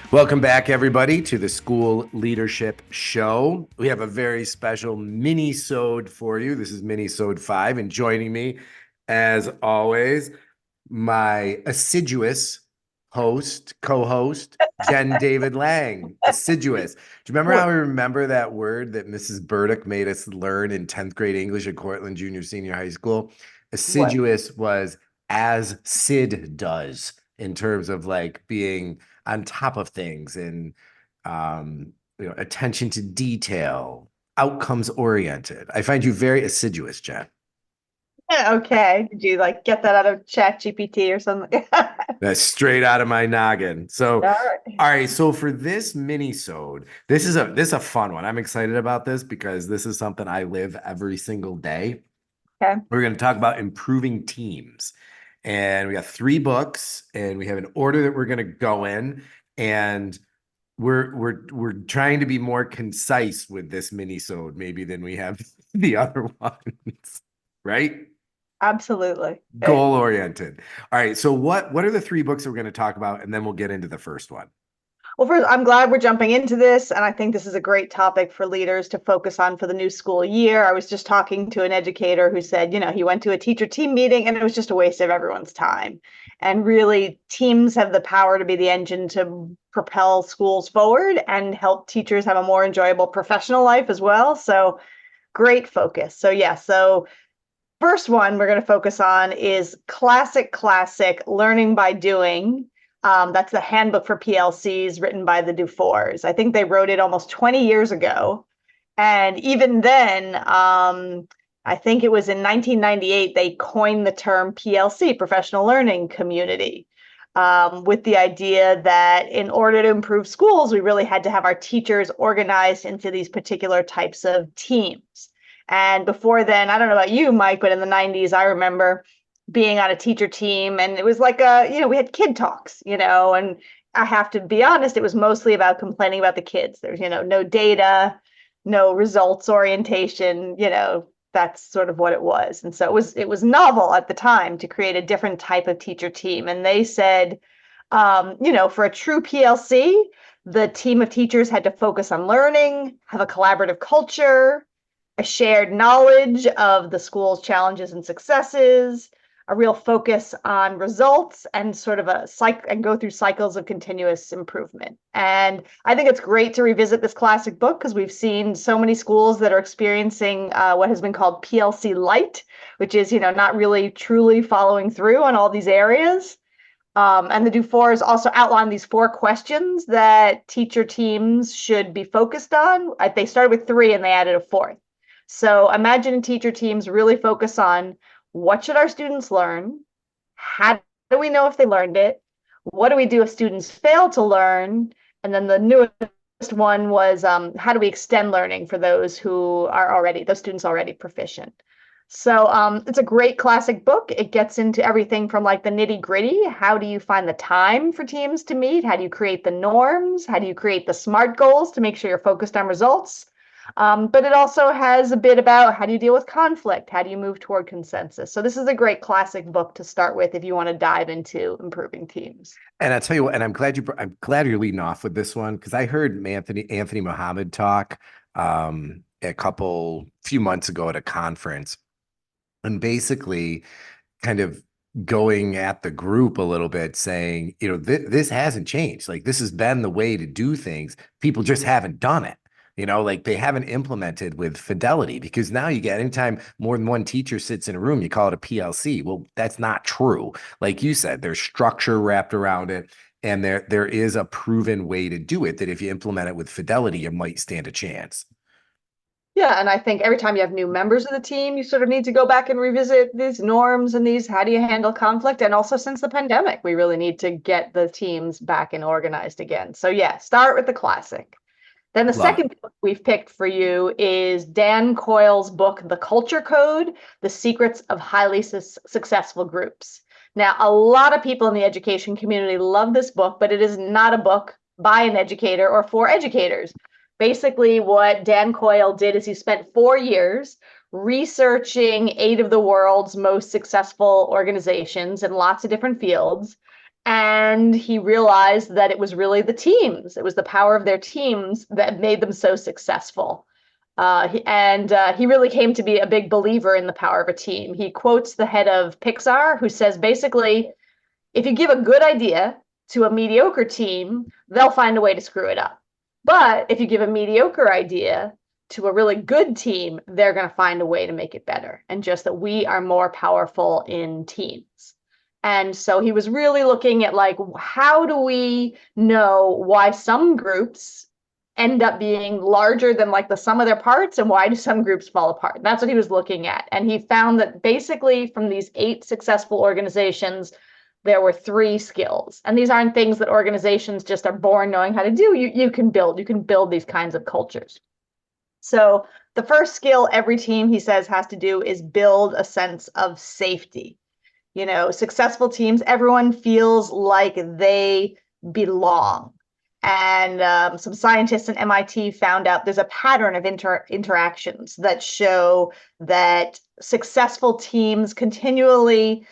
Welcome back, everybody, to the School Leadership Show. We have a very special mini-sode for you. This is mini-sode 5, and joining me, as always, my assiduous co-host, Jen David Lang. Assiduous. Do you remember how we remember that word that Mrs. Burdick made us learn in 10th grade English at Cortland Junior Senior High School? What? Assiduous was as Sid does in terms of like being on top of things and attention to detail, outcomes oriented. I find you very assiduous, Jen. Yeah, okay. Did you like get that out of Chat GPT or something? That's straight out of my noggin. So, All right. all right. So for this mini-sode, this is a fun one. I'm excited about this because this is something I live every single day. Okay. We're going to talk about improving teams. And we got 3 books, and we have an order that we're going to go in. And we're trying to be more concise with this mini-sode maybe than we have the other ones, right? Absolutely. Okay. Goal oriented. All right. So what are the 3 books that we're going to talk about, and then we'll get into the first one. Well, first, I'm glad we're jumping into this, and I think this is a great topic for leaders to focus on for the new school year. I was just talking to an educator who said, he went to a teacher team meeting and it was just a waste of everyone's time. And really, teams have the power to be the engine to propel schools forward and help teachers have a more enjoyable professional life as well. So, great focus. So first one we're going to focus on is classic learning by doing. That's the handbook for PLCs written by the Dufours. I think they wrote it almost 20 years ago. And even then, I think it was in 1998, they coined the term PLC, professional learning community, with the idea that in order to improve schools, we really had to have our teachers organized into these particular types of teams. And before then, I don't know about you, Mike, but in the 90s, I remember being on a teacher team and it was like we had kid talks, and I have to be honest, it was mostly about complaining about the kids. There's, no data, no results orientation, that's sort of what it was. And so it was novel at the time to create a different type of teacher team. And they said, for a true PLC, the team of teachers had to focus on learning, have a collaborative culture, a shared knowledge of the school's challenges and successes, a real focus on results, and sort of a cycle and go through cycles of continuous improvement. And I think it's great to revisit this classic book because we've seen so many schools that are experiencing what has been called PLC light, which is, not really truly following through on all these areas. And the Dufours also outlined these 4 questions that teacher teams should be focused on. They started with 3 and they added a 4th. So imagine teacher teams really focus on what should our students learn? How do we know if they learned it? What do we do if students fail to learn? And then the newest one was how do we extend learning for those students already proficient? So it's a great classic book. It gets into everything from like the nitty gritty. How do you find the time for teams to meet? How do you create the norms? How do you create the SMART goals to make sure you're focused on results? But it also has a bit about how do you deal with conflict? How do you move toward consensus? So this is a great classic book to start with if you want to dive into improving teams. And I tell you what, and I'm glad you're leading off with this one because I heard Anthony Muhammad talk a few months ago at a conference, and basically kind of going at the group a little bit, saying, this hasn't changed. Like this has been the way to do things. People just haven't done it. Like they haven't implemented with fidelity because now you get anytime more than one teacher sits in a room, you call it a PLC. Well, that's not true. Like you said, there's structure wrapped around it, and there is a proven way to do it that if you implement it with fidelity, you might stand a chance. Yeah, and I think every time you have new members of the team, you sort of need to go back and revisit these norms and how do you handle conflict? And also since the pandemic, we really need to get the teams back and organized again. So yeah, start with the classic. Then the Love it. second book we've picked for you is Dan Coyle's book, The Culture Code: The Secrets of Highly Successful Groups. Now, a lot of people in the education community love this book, but it is not a book by an educator or for educators. Basically, what Dan Coyle did is he spent 4 years researching 8 of the world's most successful organizations in lots of different fields And he realized that it was really the teams, it was the power of their teams that made them so successful. He really came to be a big believer in the power of a team. He quotes the head of Pixar, who says basically, if you give a good idea to a mediocre team, they'll find a way to screw it up. But if you give a mediocre idea to a really good team, they're going to find a way to make it better. And just that we are more powerful in teams. And so he was really looking at like, how do we know why some groups end up being larger than like the sum of their parts, and why do some groups fall apart? That's what he was looking at. And he found that basically from these 8 successful organizations, there were 3 skills. And these aren't things that organizations just are born knowing how to do. You can build these kinds of cultures. So the first skill every team, he says, has to do is build a sense of safety. Successful teams, everyone feels like they belong. And some scientists at MIT found out there's a pattern of interactions that show that successful teams continually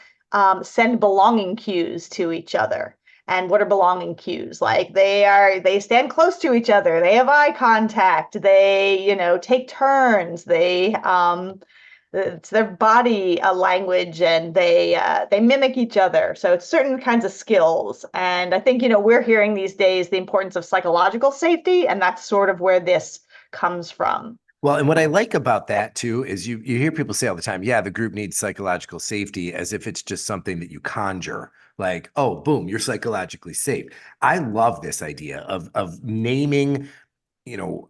send belonging cues to each other. And what are belonging cues? Like they stand close to each other, they have eye contact, they, take turns, it's their body language, and they mimic each other. So it's certain kinds of skills. And I think, we're hearing these days the importance of psychological safety, and that's sort of where this comes from. Well, and what I like about that too is you hear people say all the time, yeah, the group needs psychological safety, as if it's just something that you conjure. Like, oh, boom, you're psychologically safe. I love this idea of naming,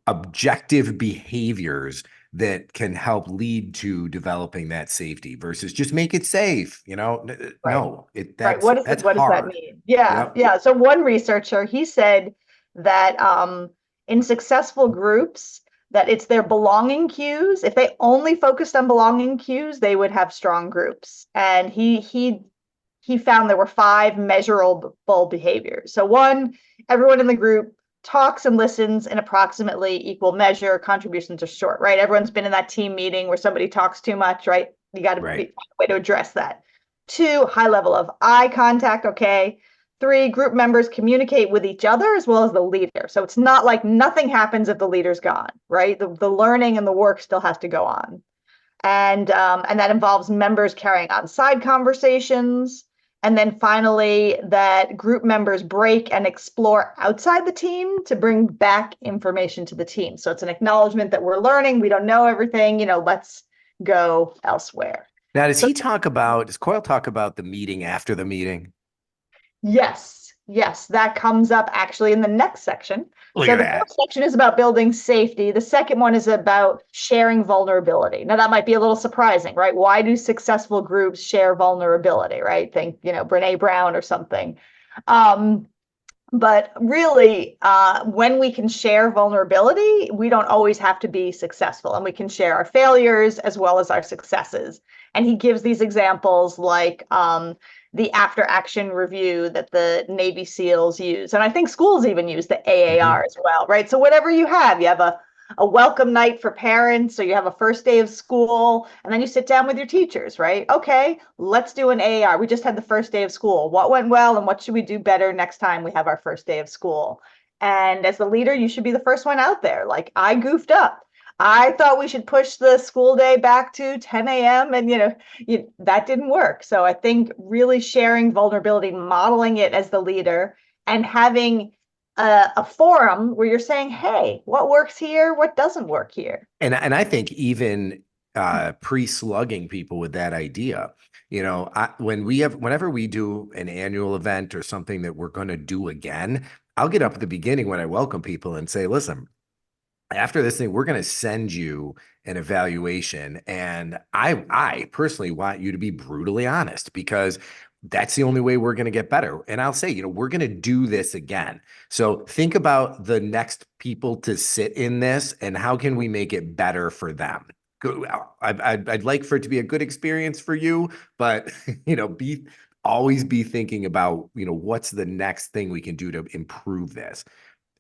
objective behaviors that can help lead to developing that safety versus just make it safe. Right. No, Right. that's What does that hard. mean? Yeah. Yep. Yeah. So one researcher, he said that in successful groups, that it's their belonging cues. If they only focused on belonging cues, they would have strong groups. And he found there were 5 measurable behaviors. So one, everyone in the group talks and listens in approximately equal measure. Contributions are short, right? Everyone's been in that team meeting where somebody talks too much, right? You got to find Right. a way to address that. 2, high level of eye contact. Okay. 3, group members communicate with each other as well as the leader. So it's not like nothing happens if the leader's gone, right? The learning and the work still has to go on. And that involves members carrying on side conversations. And then finally, that group members break and explore outside the team to bring back information to the team. So it's an acknowledgement that we're learning, we don't know everything, let's go elsewhere. Now, So does Coyle talk about the meeting after the meeting? yes, that comes up actually in the next section. Look So at the that. first section is about building safety. The second one is about sharing vulnerability. Now that might be a little surprising, right? Why do successful groups share vulnerability, right? Think, Brene Brown or something. Um, but really, when we can share vulnerability, we don't always have to be successful, and we can share our failures as well as our successes. And he gives these examples like the after action review that the Navy SEALs use. And I think schools even use the AAR Mhm. as well, right? So whatever you have a welcome night for parents, or you have a first day of school, and then you sit down with your teachers, right? Okay, let's do an AAR. We just had the first day of school. What went well, and what should we do better next time we have our first day of school? And as the leader, you should be the first one out there. Like, I goofed up. I thought we should push the school day back to 10 a.m. and that didn't work. So I think really sharing vulnerability, modeling it as the leader, and having a forum where you're saying, hey, what works here? What doesn't work here? And I think even pre-slugging people with that idea, whenever we do an annual event or something that we're going to do again, I'll get up at the beginning when I welcome people and say, listen, after this thing, we're going to send you an evaluation. And I personally want you to be brutally honest, because that's the only way we're going to get better. And I'll say, we're going to do this again. So think about the next people to sit in this and how can we make it better for them? I'd like for it to be a good experience for you, but always be thinking about, what's the next thing we can do to improve this.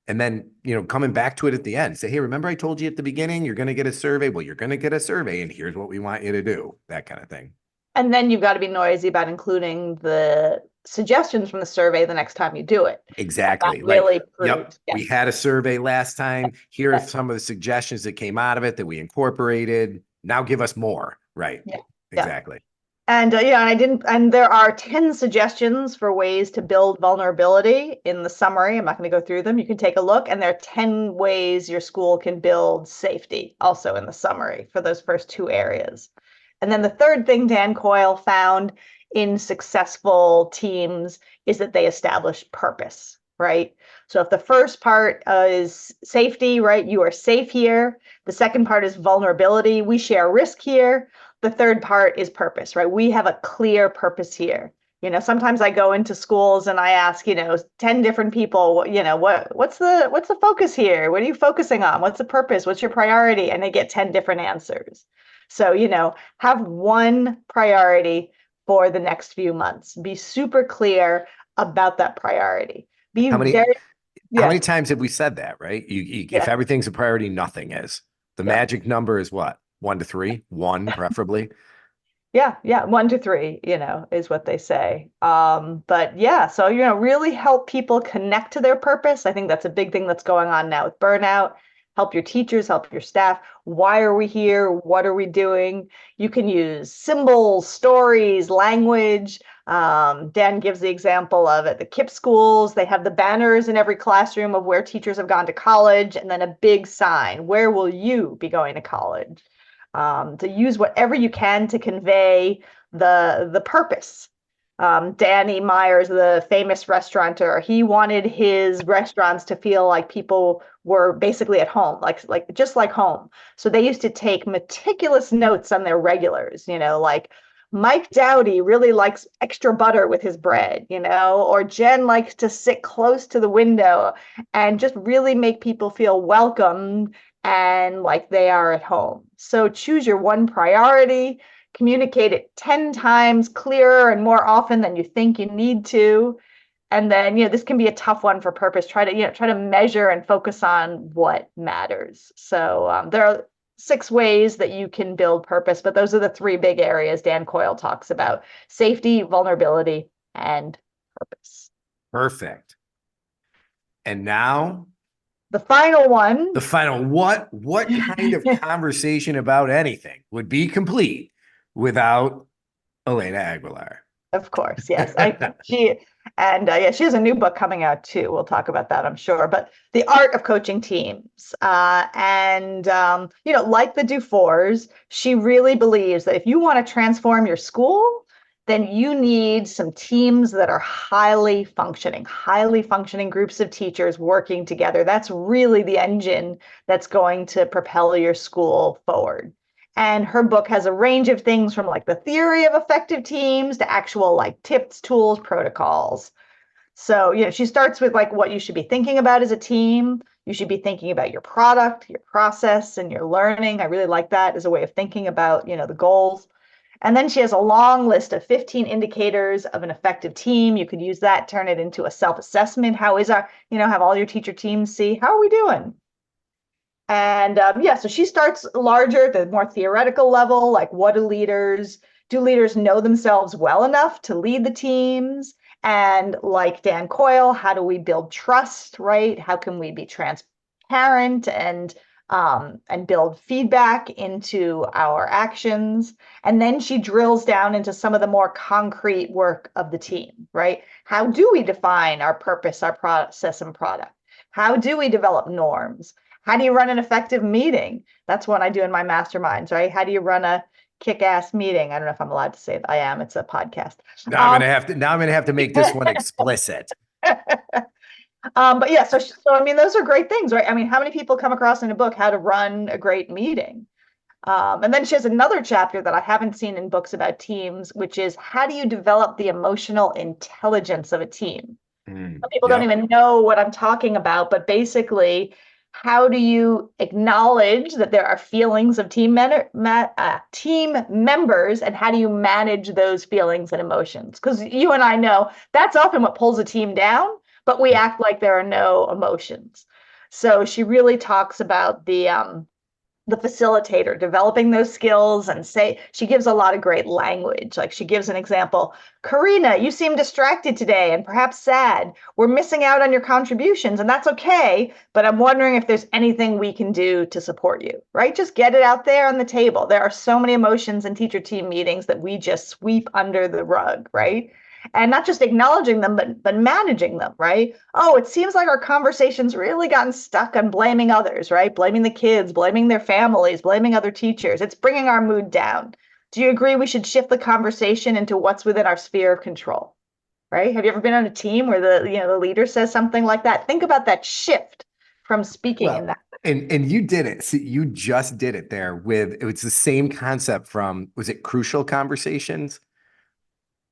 And then, coming back to it at the end, say, hey, remember I told you at the beginning, you're going to get a survey. Well, you're going to get a survey and here's what we want you to do, that kind of thing. And then you've got to be noisy about including the suggestions from the survey the next time you do it. That Exactly. Like, really yep, proved, yeah, we had a survey last time. Here are yeah, some of the suggestions that came out of it that we incorporated. Now give us more. Right. yeah, yeah. Exactly. And yeah, and I didn't, and there are 10 suggestions for ways to build vulnerability in the summary. I'm not going to go through them. You can take a look, and there are 10 ways your school can build safety also in the summary for those first two areas. And then the third thing Dan Coyle found in successful teams is that they establish purpose, right? So if the first part is safety, right? You are safe here. The second part is vulnerability. We share risk here. The third part is purpose, right? We have a clear purpose here. Sometimes I go into schools and I ask, 10 different people, what's the focus here? What are you focusing on? What's the purpose? What's your priority? And they get 10 different answers. So, have one priority for the next few months. Be super clear about that priority. Be How many very, how yeah, many times have we said that, right? If yeah, everything's a priority, nothing is. The yeah. magic number is what? 1 to 3? One, preferably. Yeah, yeah, 1 to 3, is what they say. But yeah, so really help people connect to their purpose. I think that's a big thing that's going on now with burnout. Help your teachers, help your staff. Why are we here? What are we doing? You can use symbols, stories, language. Dan gives the example of at the KIPP schools, they have the banners in every classroom of where teachers have gone to college, and then a big sign, where will you be going to college? To use whatever you can to convey the purpose. Danny Myers, the famous restaurateur, he wanted his restaurants to feel like people were basically at home, like just like home. So they used to take meticulous notes on their regulars, like Mike Dowdy really likes extra butter with his bread, or Jen likes to sit close to the window and just really make people feel welcome and like they are at home. So choose your one priority, communicate it 10 times clearer and more often than you think you need to. And then, this can be a tough one for purpose. Try to measure and focus on what matters. So there are 6 ways that you can build purpose, but those are the 3 big areas Dan Coyle talks about: safety, vulnerability, and purpose. Perfect. And now The final one. the final what kind of conversation about anything would be complete without Elena Aguilar? Of course, yes. She and yeah, she has a new book coming out too. We'll talk about that, I'm sure. But the art of coaching teams, and like the Dufours, she really believes that if you want to transform your school, then you need some teams that are highly functioning groups of teachers working together. That's really the engine that's going to propel your school forward. And her book has a range of things from like the theory of effective teams to actual like tips, tools, protocols. So, she starts with like what you should be thinking about as a team. You should be thinking about your product, your process, and your learning. I really like that as a way of thinking about, the goals. And then she has a long list of 15 indicators of an effective team. You could use that, turn it into a self-assessment. How is have all your teacher teams see, how are we doing? And yeah, so she starts larger, the more theoretical level, like what do leaders know themselves well enough to lead the teams? And like Dan Coyle, how do we build trust, right? How can we be transparent and build feedback into our actions? And then she drills down into some of the more concrete work of the team, right? How do we define our purpose, our process, and product? How do we develop norms? How do you run an effective meeting? That's what I do in my masterminds, right? How do you run a kick-ass meeting? I don't know if I'm allowed to say it. I am. It's a podcast. Now I'm gonna have to make this one explicit. But yeah, so I mean, those are great things, right? I mean, how many people come across in a book how to run a great meeting? And then she has another chapter that I haven't seen in books about teams, which is how do you develop the emotional intelligence of a team? Some people don't Yep. even know what I'm talking about, but basically, how do you acknowledge that there are feelings of team members, and how do you manage those feelings and emotions? Because you and I know that's often what pulls a team down, but we act like there are no emotions. So she really talks about the facilitator, developing those skills. And say, she gives a lot of great language. Like she gives an example, Karina, you seem distracted today and perhaps sad. We're missing out on your contributions, and that's okay. But I'm wondering if there's anything we can do to support you, right? Just get it out there on the table. There are so many emotions in teacher team meetings that we just sweep under the rug, right? And not just acknowledging them, but managing them, right? Oh, it seems like our conversation's really gotten stuck on blaming others, right? Blaming the kids, blaming their families, blaming other teachers. It's bringing our mood down. Do you agree we should shift the conversation into what's within our sphere of control? Right? Have you ever been on a team where the leader says something like that? Think about that shift from speaking in Well, that. and you did it. See, you just did it there with it's the same concept from, was it Crucial Conversations?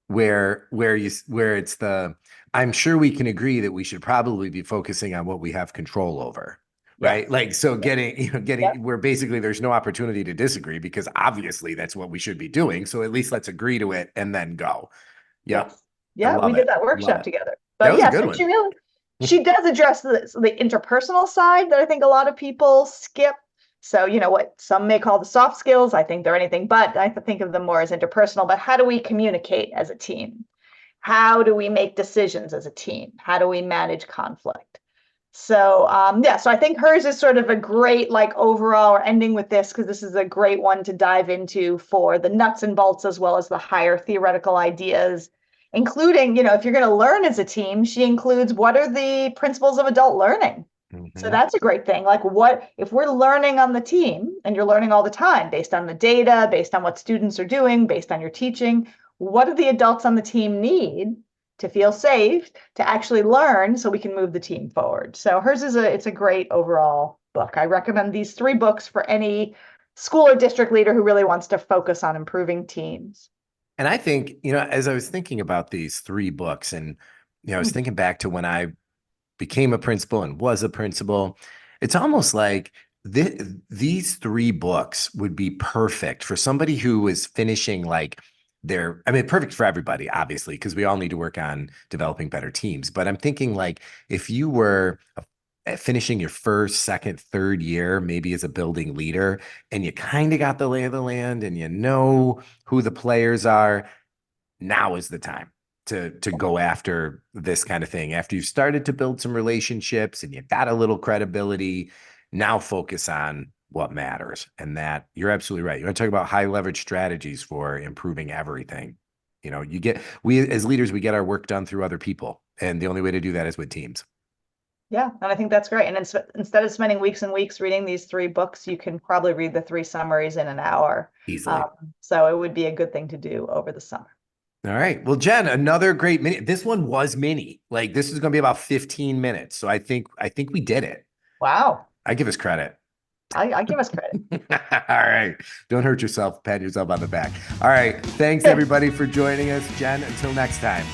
Where it's the, I'm sure we can agree that we should probably be focusing on what we have control over, right? Yes. Like, so Yep. Yep. where basically there's no opportunity to disagree because obviously that's what we should be doing. So at least let's agree to it and then go. Yep. Yes. I Yeah, we love did it. that Love workshop it. together. That But was a yeah, good so one. she does address the interpersonal side that I think a lot of people skip. So, what some may call the soft skills, I think they're anything but. I think of them more as interpersonal. But how do we communicate as a team? How do we make decisions as a team? How do we manage conflict? So yeah, so I think hers is sort of a great like overall, or ending with this because this is a great one to dive into for the nuts and bolts as well as the higher theoretical ideas, including, if you're going to learn as a team, she includes what are the principles of adult learning. So Mhm. that's a great thing. Like what if we're learning on the team and you're learning all the time based on the data, based on what students are doing, based on your teaching, what do the adults on the team need to feel safe to actually learn so we can move the team forward? So hers is it's a great overall book. I recommend these 3 books for any school or district leader who really wants to focus on improving teams. And I think, as I was thinking about these 3 books and, I was Mm. thinking back to when I became a principal and was a principal, it's almost like these 3 books would be perfect for somebody who is finishing like I mean, perfect for everybody, obviously, because we all need to work on developing better teams. But I'm thinking like if you were finishing your first, second, third year, maybe as a building leader, and you kind of got the lay of the land and you know who the players are, now is the time to go after this kind of thing. After you've started to build some relationships and you've got a little credibility, now focus on what matters. And that you're absolutely right. You want to talk about high leverage strategies for improving everything. We as leaders, we get our work done through other people. And the only way to do that is with teams. Yeah, and I think that's great. And instead of spending weeks and weeks reading these 3 books, you can probably read the 3 summaries in an hour. Easily. So it would be a good thing to do over the summer. All right. Well, Jen, another great mini. This one was mini. Like this is going to be about 15 minutes. So I think we did it. Wow. I give us credit. I give us credit. All right. Don't hurt yourself. Pat yourself on the back. All right. Thanks, everybody, for joining us. Jen, until next time.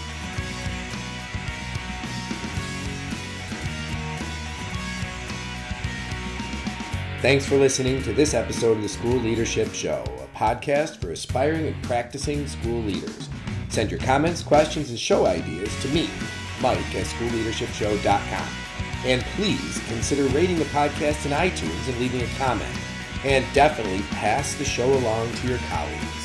Thanks for listening to this episode of the School Leadership Show, a podcast for aspiring and practicing school leaders. Send your comments, questions, and show ideas to me, Mike, at schoolleadershipshow.com. And please consider rating the podcast in iTunes and leaving a comment. And definitely pass the show along to your colleagues.